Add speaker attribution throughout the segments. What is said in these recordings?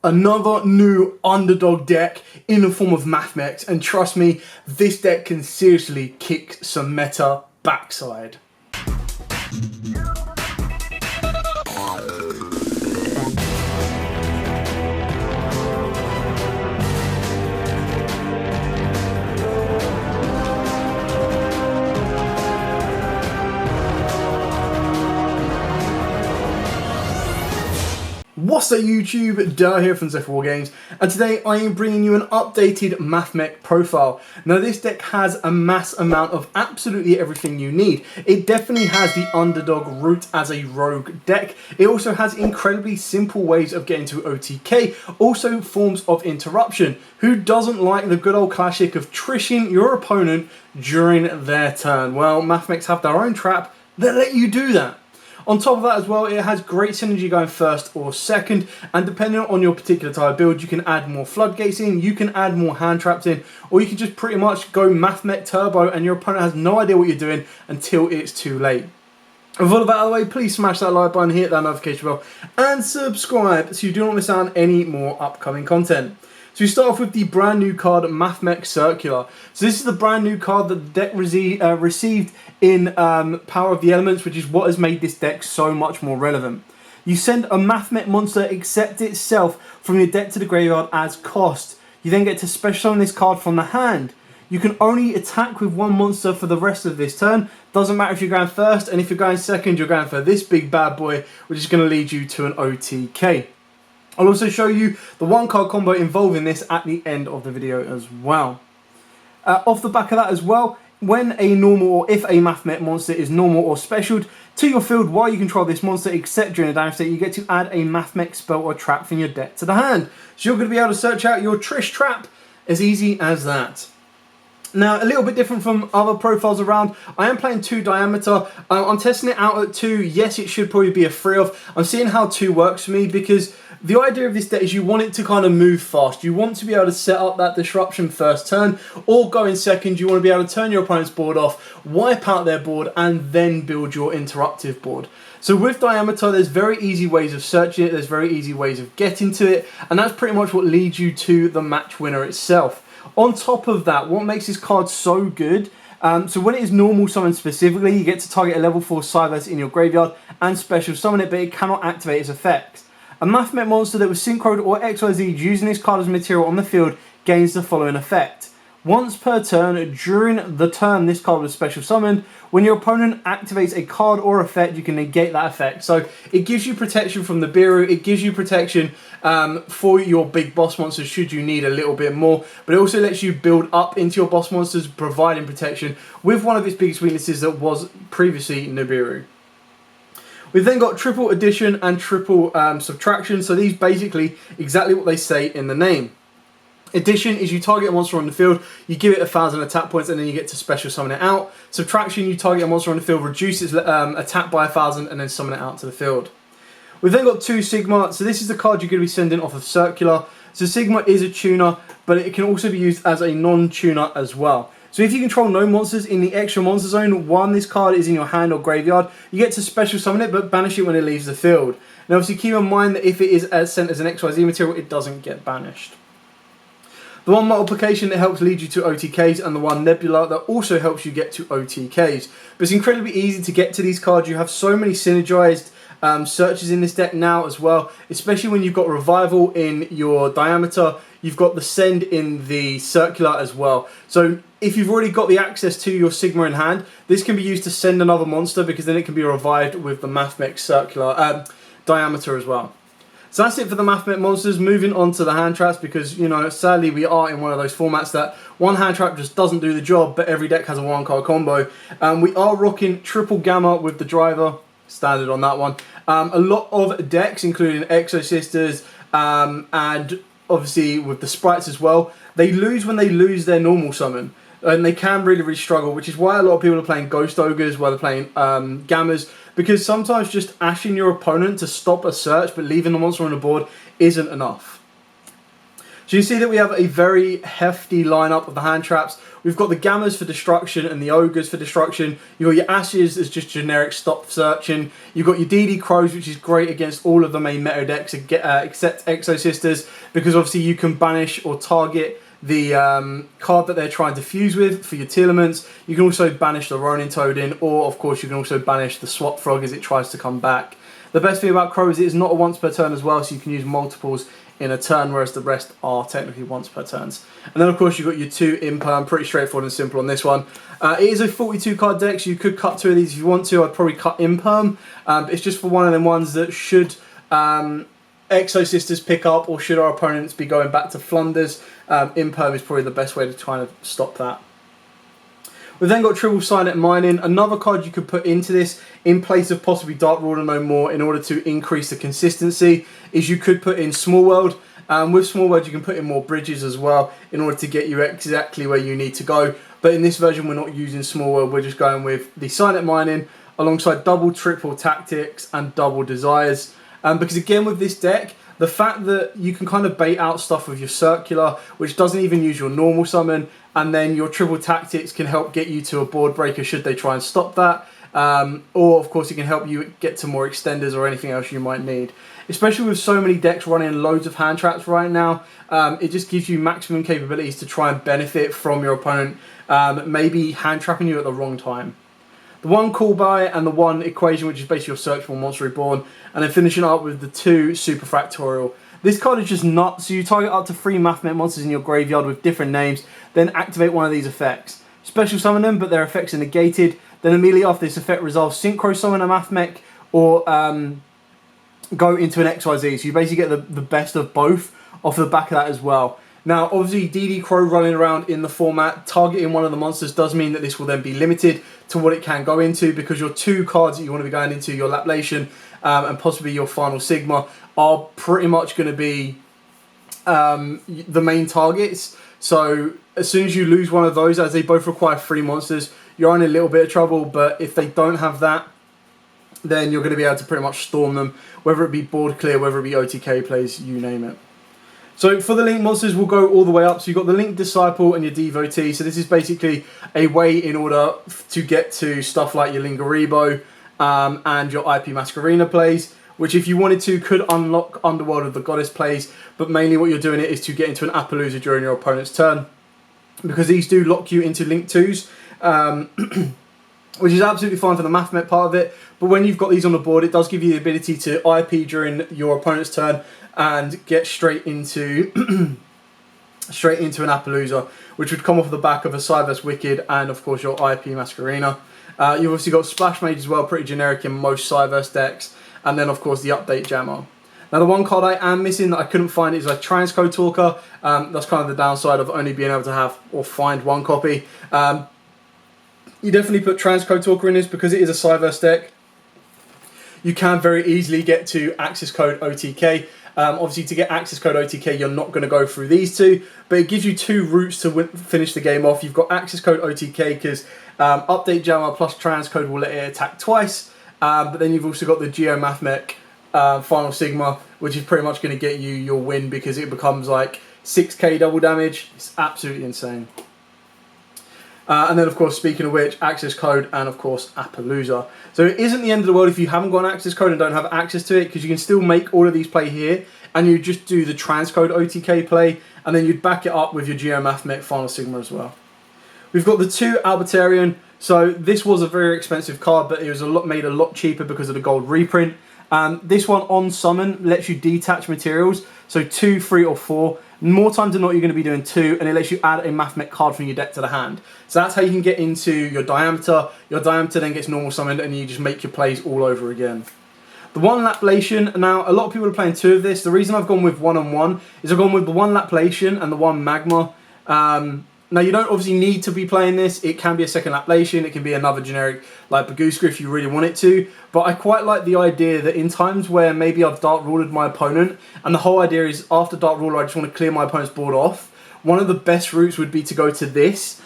Speaker 1: Another new Underdog deck in the form of Mathmech, and trust me, this deck can seriously kick some meta backside. What's up YouTube, Dale here from Zephyr War Games, and today I am bringing you an updated Mathmech profile. Now this deck has a mass amount of absolutely everything you need. It definitely has the Underdog route as a rogue deck. It also has incredibly simple ways of getting to OTK, also forms of interruption. Who doesn't like the good old classic of trishing your opponent during their turn? Well, Mathmech have their own trap that let you do that. On top of that as well, it has great synergy going first or second, and depending on your particular type of build, you can add more floodgates in, you can add more hand traps in, or you can just pretty much go Mathmech turbo and your opponent has no idea what you're doing until it's too late. With all of that out of the way, please smash that like button, hit that notification bell, and subscribe so you do not miss out on any more upcoming content. So we start off with the brand new card, Mathmech Circular. So this is the brand new card that the deck received in Power of the Elements, which is what has made this deck so much more relevant. You send a Mathmech monster, except itself, from your deck to the graveyard as cost. You then get to special summon this card from the hand. You can only attack with one monster for the rest of this turn. Doesn't matter if you're going first, and if you're going second, you're going for this big bad boy, which is going to lead you to an OTK. I'll also show you the one card combo involving this at the end of the video as well. Off the back of that as well, when a normal or if a Mathmech monster is normal or specialed to your field while you control this monster, except during a damage state, you get to add a Mathmech spell or trap from your deck to the hand. So you're going to be able to search out your Trish trap as easy as that. Now, a little bit different from other profiles around, I am playing 2 diameter. I'm testing it out at 2. Yes, it should probably be a 3-off. I'm seeing how 2 works for me because the idea of this deck is you want it to kind of move fast. You want to be able to set up that disruption first turn, or go in second. You want to be able to turn your opponent's board off, wipe out their board, and then build your interruptive board. So with diameter, there's very easy ways of searching it, there's very easy ways of getting to it, and that's pretty much what leads you to the match winner itself. On top of that, what makes this card so good, so when it is normal summon specifically, you get to target a level 4 CYBERSE in your graveyard and special summon it, but it cannot activate its effects. A Mathmech monster that was synchroed or XYZ'd using this card as material on the field gains the following effect. Once per turn, during the turn this card was special summoned, when your opponent activates a card or effect, you can negate that effect. So it gives you protection from the Biru, it gives you protection for your big boss monsters should you need a little bit more, but it also lets you build up into your boss monsters, providing protection with one of its biggest weaknesses that was previously Nibiru. We've then got triple addition and triple subtraction, so these basically exactly what they say in the name. Addition is you target a monster on the field, you give it 1,000 attack points, and then you get to special summon it out. Subtraction, you target a monster on the field, reduce its attack by 1,000, and then summon it out to the field. We've then got 2 Sigma, so this is the card you're going to be sending off of Circular. So Sigma is a tuner, but it can also be used as a non-tuner as well. So if you control no monsters in the extra monster zone, one, this card is in your hand or graveyard, you get to special summon it, but banish it when it leaves the field. And obviously keep in mind that if it is sent as an XYZ material, it doesn't get banished. The one multiplication that helps lead you to OTKs, and the one nebula that also helps you get to OTKs. But it's incredibly easy to get to these cards. You have so many synergized searches in this deck now as well, especially when you've got revival in your diameter, you've got the send in the circular as well. So if you've already got the access to your Sigma in hand, this can be used to send another monster, because then it can be revived with the Mathmech circular diameter as well. So that's it for the Mathmech monsters. Moving on to the hand traps, because, you know, sadly we are in one of those formats that one hand trap just doesn't do the job, but every deck has a 1-card combo. We are rocking triple gamma with the driver, standard on that one. A lot of decks, including Exo Sisters, and obviously with the sprites as well, they lose when they lose their normal summon. And they can really struggle, which is why a lot of people are playing Ghost Ogres, while they're playing Gammas, because sometimes just ashing your opponent to stop a search but leaving the monster on the board isn't enough. So you see that we have a very hefty lineup of the hand traps. We've got the Gammas for destruction and the Ogres for destruction. You've got your Ashes as just generic stop searching. You've got your DD Crows, which is great against all of the main meta decks except Exo Sisters, because obviously you can banish or target the card that they're trying to fuse with for your Telements. You can also banish the Ronin Toadin, or of course you can also banish the Swap Frog as it tries to come back. The best thing about Crow is it is not a once per turn as well, so you can use multiples in a turn, whereas the rest are technically once per turns. And then of course you've got your 2 Imperm, pretty straightforward and simple on this one. It is a 42 card deck, so you could cut 2 of these if you want to. I'd probably cut Imperm. It's just for one of them ones that should Exo Sisters pick up, or should our opponents be going back to Flunders, Imperm is probably the best way to try and stop that. We've then got Triple Signet Mining, another card you could put into this in place of possibly Dark Ruler No More in order to increase the consistency, is you could put in Small World. With Small World you can put in more bridges as well in order to get you exactly where you need to go. But in this version we're not using Small World, we're just going with the Signet Mining alongside double, triple Tactics and double Desires. Because again with this deck, the fact that you can kind of bait out stuff with your Circular, which doesn't even use your normal summon, and then your triple Tactics can help get you to a board breaker should they try and stop that. Or of course it can help you get to more extenders or anything else you might need. Especially with so many decks running loads of hand traps right now, it just gives you maximum capabilities to try and benefit from your opponent maybe hand trapping you at the wrong time. The 1 Call By and the 1 Equation, which is basically your search for Monster Reborn, and then finishing up with the 2 Super Factorial. This card is just nuts, so you target up to 3 Mathmech monsters in your graveyard with different names, then activate one of these effects. Special summon them, but their effects are negated, then immediately after this effect resolve, Synchro Summon a Mathmech, or go into an XYZ, so you basically get the best of both off the back of that as well. Now, obviously, DD Crow running around in the format, targeting one of the monsters does mean that this will then be limited to what it can go into, because your 2 cards that you want to be going into, your Laplation and possibly your Final Sigma, are pretty much going to be the main targets. So as soon as you lose one of those, as they both require 3 monsters, you're in a little bit of trouble. But if they don't have that, then you're going to be able to pretty much storm them, whether it be board clear, whether it be OTK plays, you name it. So for the Link monsters, we'll go all the way up. So you've got the Link Disciple and your Devotee. So this is basically a way in order to get to stuff like your Lingaribo and your IP Masquerena plays, which if you wanted to could unlock Underworld of the Goddess plays, but mainly what you're doing it is to get into an Appaloosa during your opponent's turn, because these do lock you into Link 2s, which is absolutely fine for the Mathmech part of it. But when you've got these on the board, it does give you the ability to IP during your opponent's turn and get straight into straight into an Appaloosa, which would come off the back of a CYBERSE Wicked and of course your IP Masquerena. You've obviously got Splash Mage as well, pretty generic in most CYBERSE decks, and then of course the Update Jammer. Now the one card I am missing that I couldn't find is a Transcode Talker. That's kind of the downside of only being able to have or find 1 copy. You definitely put Transcode Talker in this because it is a CYBERSE deck. You can very easily get to Access Code OTK. Obviously, to get Access Code OTK, you're not going to go through these 2, but it gives you 2 routes to finish the game off. You've got Access Code OTK because Update Jammer plus Transcode will let it attack twice, but then you've also got the Geo Mathmech Final Sigma, which is pretty much going to get you your win because it becomes like 6k double damage. It's absolutely insane. And then, of course, speaking of which, Access Code and, of course, Appaloosa. So it isn't the end of the world if you haven't got an Access Code and don't have access to it, because you can still make all of these play here, and you just do the Transcode OTK play, and then you'd back it up with your Geo Mathmech Final Sigma as well. We've got the 2 Albertarian. So this was a very expensive card, but it was made a lot cheaper because of the gold reprint. This one on summon lets you detach materials, so 2, 3 or 4. More times than not you're going to be doing 2, and it lets you add a Mathmech card from your deck to the hand. So that's how you can get into your Diameter. Your Diameter then gets normal summoned and you just make your plays all over again. The 1 Laplation, now a lot of people are playing 2 of this. The reason I've gone with 1 and 1 is I've gone with the 1 Laplation and the 1 Magma. Now you don't obviously need to be playing this. It can be a second Laplation, it can be another generic like Bagooska if you really want it to. But I quite like the idea that in times where maybe I've Dark Rulered my opponent, and the whole idea is after Dark Ruler I just want to clear my opponent's board off, one of the best routes would be to go to this,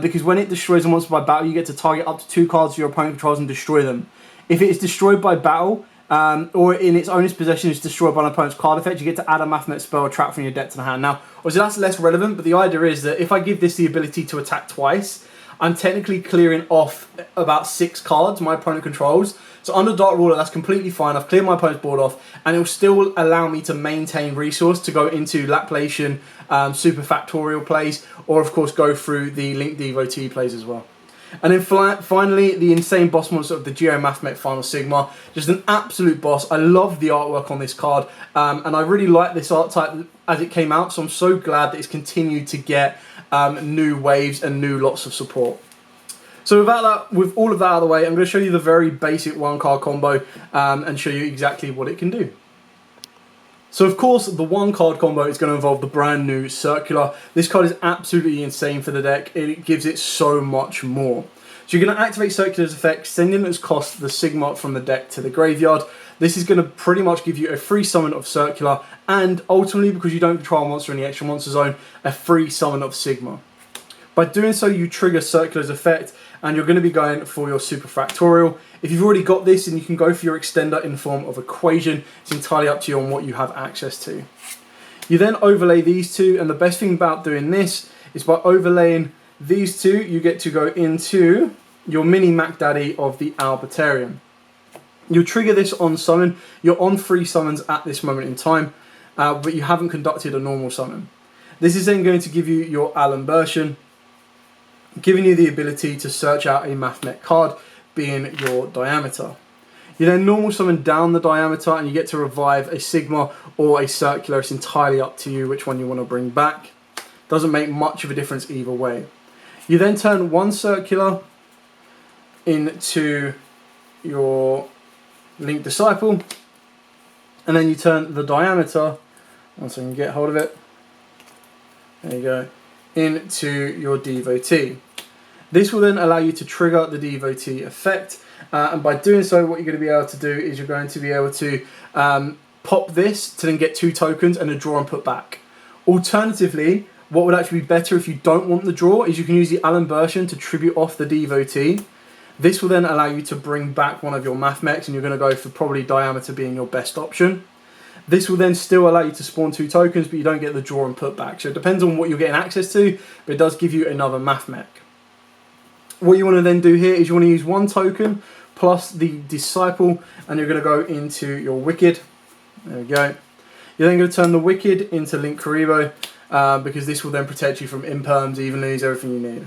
Speaker 1: because when it destroys a monster by battle you get to target up to 2 cards your opponent controls and destroy them. If it is destroyed by battle, or in its owner's possession is destroyed by an opponent's card effect, you get to add a Mathmech spell or trap from your deck to the hand. Now, obviously that's less relevant, but the idea is that if I give this the ability to attack twice, I'm technically clearing off about 6 cards my opponent controls. So under Dark Ruler, that's completely fine. I've cleared my opponent's board off, and it will still allow me to maintain resource to go into Laplation, Super Factorial plays, or of course go through the Link Devotee plays as well. And then finally, the insane boss monster of the Yugioh Mathmech Final Sigma. Just an absolute boss. I love the artwork on this card, and I really like this art type as it came out, so I'm so glad that it's continued to get new waves and new lots of support. So with all of that out of the way, I'm going to show you the very basic 1-card combo and show you exactly what it can do. So of course, the 1-card combo is going to involve the brand new Circular. This card is absolutely insane for the deck. It gives it so much more. So you're going to activate Circular's effect, sending its cost the Sigma from the deck to the graveyard. This is going to pretty much give you a free summon of Circular, and ultimately, because you don't control a monster in the extra monster zone, a free summon of Sigma. By doing so, you trigger Circular's effect, and you're going to be going for your Super Factorial. If you've already got this, then you can go for your extender in the form of Equation. It's entirely up to you on what you have access to. You then overlay these two, and the best thing about doing this is by overlaying these two, you get to go into your mini Mac Daddy of the Albertarian. You'll trigger this on summon. You're on 3 summons at this moment in time, but you haven't conducted a normal summon. This is then going to give you your Allenbertian, giving you the ability to search out a Mathmech card, being your Diameter. You then normal summon down the Diameter, and you get to revive a Sigma or a Circular. It's entirely up to you which one you want to bring back. Doesn't make much of a difference either way. You then turn 1 Circular into your Link Disciple, and then you turn the Diameter, once I can get hold of it, there you go, into your Devotee. This will then allow you to trigger the Devotee effect, and by doing so, what you're going to be able to do is you're going to be able to pop this to then get 2 tokens and a draw and put back. Alternatively, what would actually be better if you don't want the draw is you can use the Allenbertian to tribute off the Devotee. This will then allow you to bring back one of your Mathmechs, and you're going to go for probably Diameter being your best option. This will then still allow you to spawn 2 tokens, but you don't get the draw and put back. So it depends on what you're getting access to, but it does give you another Mathmech. What you want to then do here is you want to use 1 token plus the Disciple, and you're going to go into your Wicked. There we go. You're then going to turn the Wicked into Link Kuriboh, because this will then protect you from imperms, evenlies, everything you need.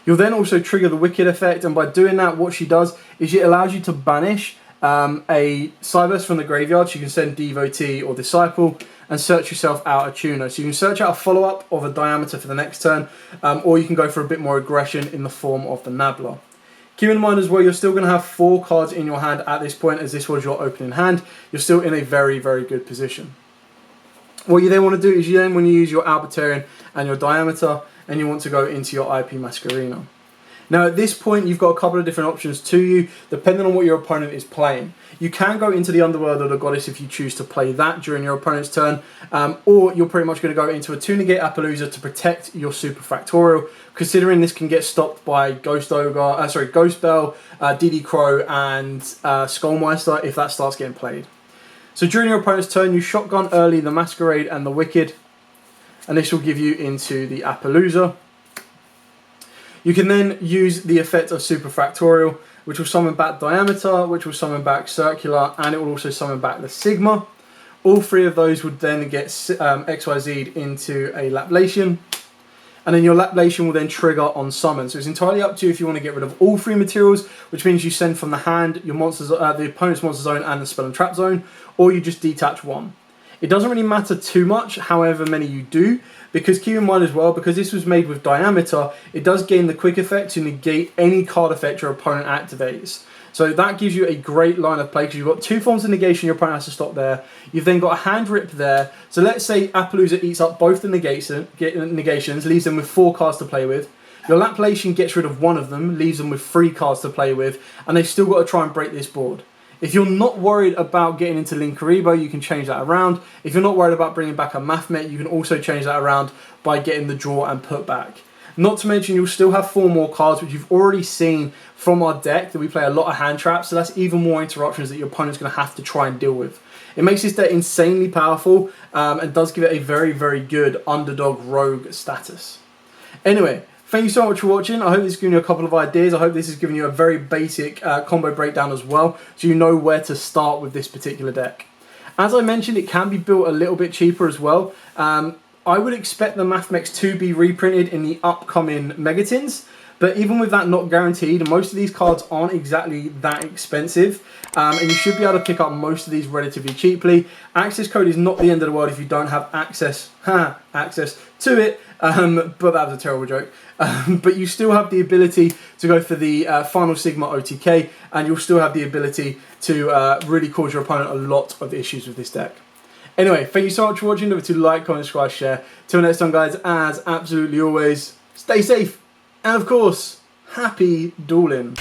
Speaker 1: You'll then also trigger the Wicked effect, and by doing that, what she does is it allows you to banish a CYBERSE from the graveyard. So you can send Devotee or Disciple and search yourself out a tuner. So you can search out a follow-up of a Diameter for the next turn, or you can go for a bit more aggression in the form of the Nabbler. Keep in mind as well, you're still going to have 4 cards in your hand at this point, as this was your opening hand. You're still in a very, very good position. What you then want to do is you then want to use your Albertarian and your Diameter, and you want to go into your IP Masquerena. Now at this point, you've got a couple of different options to you, depending on what your opponent is playing. You can go into the Underworld of the Goddess if you choose to play that during your opponent's turn, or you're pretty much going to go into a 2-negate Appaloosa to protect your Super Factorial, considering this can get stopped by Ghost Bell, DD Crow, and Skullmeister if that starts getting played. So during your opponent's turn, you shotgun early the Masquerade and the Wicked, and this will give you into the Appaloosa. You can then use the effect of Super Factorial, which will summon back Diameter, which will summon back Circular, and it will also summon back the Sigma. All 3 of those would then get XYZ'd into a Laplation, and then your Laplation will then trigger on summon. So it's entirely up to you if you want to get rid of all 3 materials, which means you send from the hand your monsters, the opponent's monster zone and the spell and trap zone, or you just detach 1. It doesn't really matter too much, however many you do, because keep in mind as well, because this was made with Diameter, it does gain the quick effect to negate any card effect your opponent activates. So that gives you a great line of play, because you've got 2 forms of negation your opponent has to stop there. You've then got a hand rip there. So let's say Appaloosa eats up both the negations, leaves them with 4 cards to play with. Your Laplation gets rid of 1 of them, leaves them with 3 cards to play with, and they've still got to try and break this board. If you're not worried about getting into Link Kuriboh, you can change that around. If you're not worried about bringing back a Mathmech, you can also change that around by getting the draw and put back. Not to mention you'll still have 4 more cards, which you've already seen from our deck, that we play a lot of hand traps, so that's even more interruptions that your opponent's going to have to try and deal with. It makes this deck insanely powerful and does give it a very, very good underdog rogue status. Anyway, thank you so much for watching. I hope this has given you a couple of ideas. I hope this has given you a very basic combo breakdown as well, so you know where to start with this particular deck. As I mentioned, it can be built a little bit cheaper as well. I would expect the Mathmech to be reprinted in the upcoming Megatins, but even with that not guaranteed, most of these cards aren't exactly that expensive, and you should be able to pick up most of these relatively cheaply. Access code is not the end of the world if you don't have access to it, but that was a terrible joke. But you still have the ability to go for the Final Sigma OTK, and you'll still have the ability to really cause your opponent a lot of issues with this deck. Anyway, thank you so much for watching. Don't forget to like, comment, subscribe, share. Till next time, guys, as absolutely always, stay safe, and of course, happy dueling.